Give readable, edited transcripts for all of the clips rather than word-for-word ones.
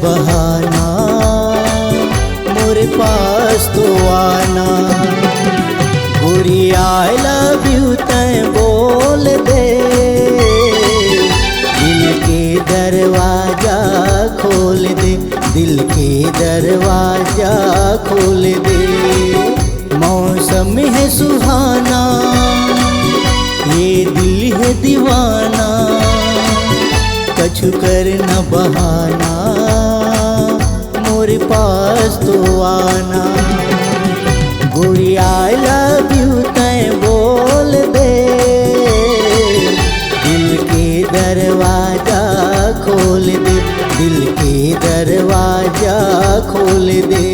बहाना, मोरे पास तो आना। गोरी आई लव यू तय बोल दे, दिल के दरवाजा खोल दे, दिल के दरवाजा खोल दे। मौसम है सुहाना, ये दिल है दीवाना, कछु कर न बहाना, मोरे पास तो आना। गोरी आई लव यू तय बोल दे, दिल के दरवाजा खोल दे, दिल के दरवाजा खोल दे।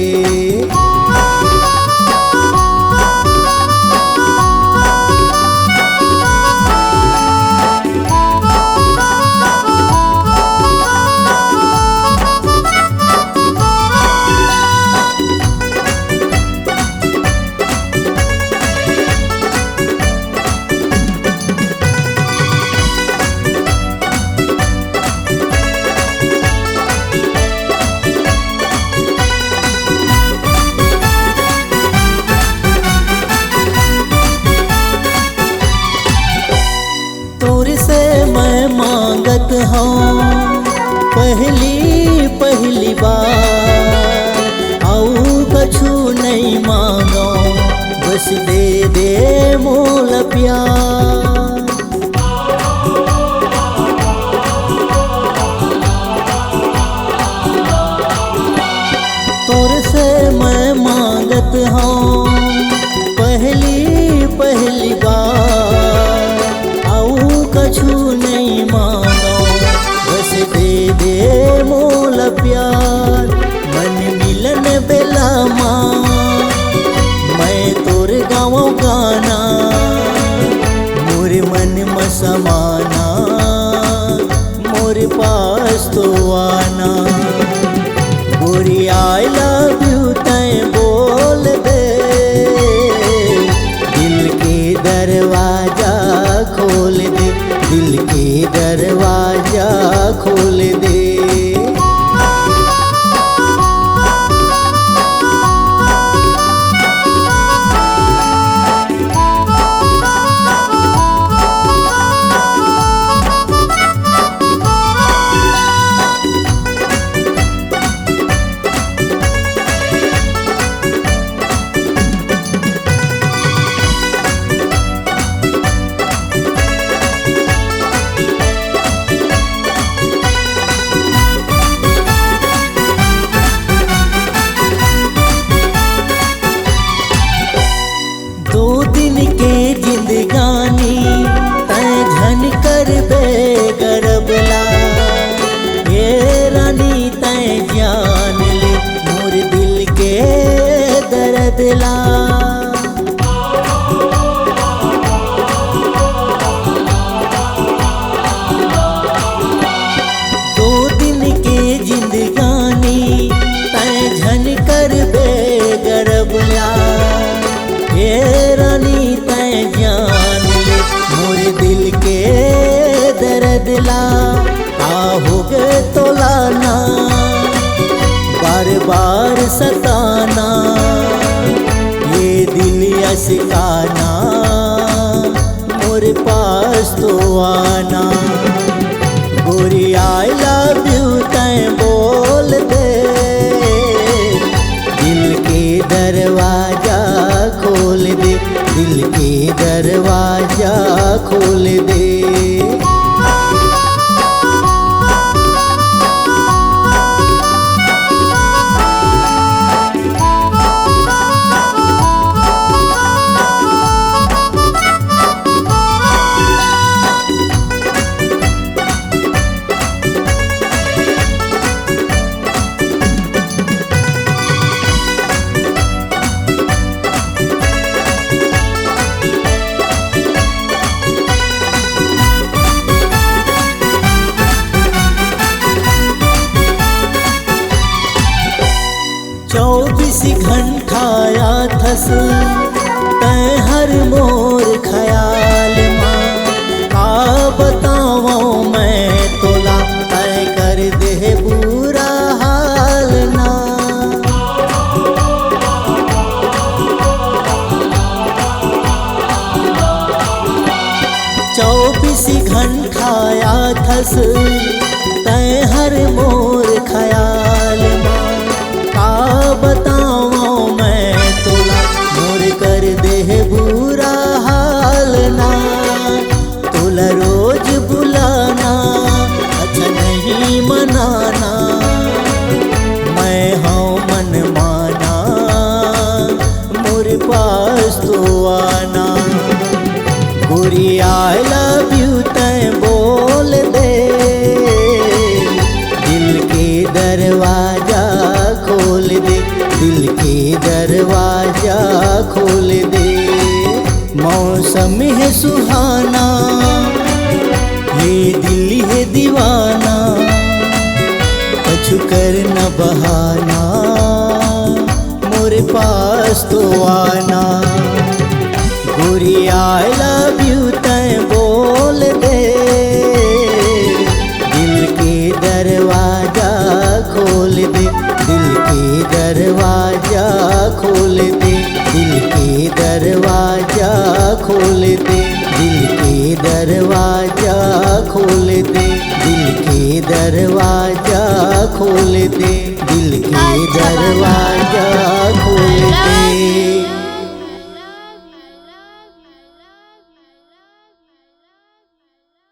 मैं मांगत हूँ पहली बार, आऊ कछु नहीं मांगो, बस दे दे मोल प्यार। तोर से मैं मांगत हूँ पहली बार, आऊ कछु नहीं मांगो, बस दे दे मोल प्यार। मन मिलन बेला माँ मैं तोर गाँव गाना, मोरे मन में समाना, मोरे पास तो आना। गोरी आई लव यू तय बोल दे, दिल के दरवाजा खोल दे, दिल के दरवाजा खोल दे। के जिंदगानी तय झन कर बे गरबला, ये रानी तय जान ले मोर दिल के दर्दला। दो दिन के जिंदगानी तय झन कर बे गरबला, ये रानी तय जान ले मोरे दिल के दर्दला। आओगे तो लाना, बार बार सताना, ये दिल असिकाना, मोरे पास तो आना। गोरी आई लव यू तय बोल दे, दिल के दरवाजा खोल दे, दिल के दरवाजा खोल दे। घंटा याथस तय हर मोर ख्याल माँ, का बताओ मैं तोला तय कर दे बुरा हाल। 24 घंटा आथस तय हर मोर ख्याल माँ। का बताओ मैं तोला मोर कर दे बुरा हाल ना। तोला रोज बुलाना अच्छा नहीं मनाना, मैं हूँ मन माना मोरे पास तो आना। गोरी आई लव यू तय बोल दे, दिल के दरवाजा खोल दे, दिल के दरवाजा खोल दे। मौसम है सुहाना ये दिल है दीवाना, कछु कर न बहाना मोरे पास तो आना। गोरी आई लव यू तय बोल दे, दिल के दरवाजा खोल दे, दिल के दरवाजा खोल दे, दिल के दरवाजा खोल दे, दिल के दरवाजा खोल दे, दिल के दरवाजा खोल दे।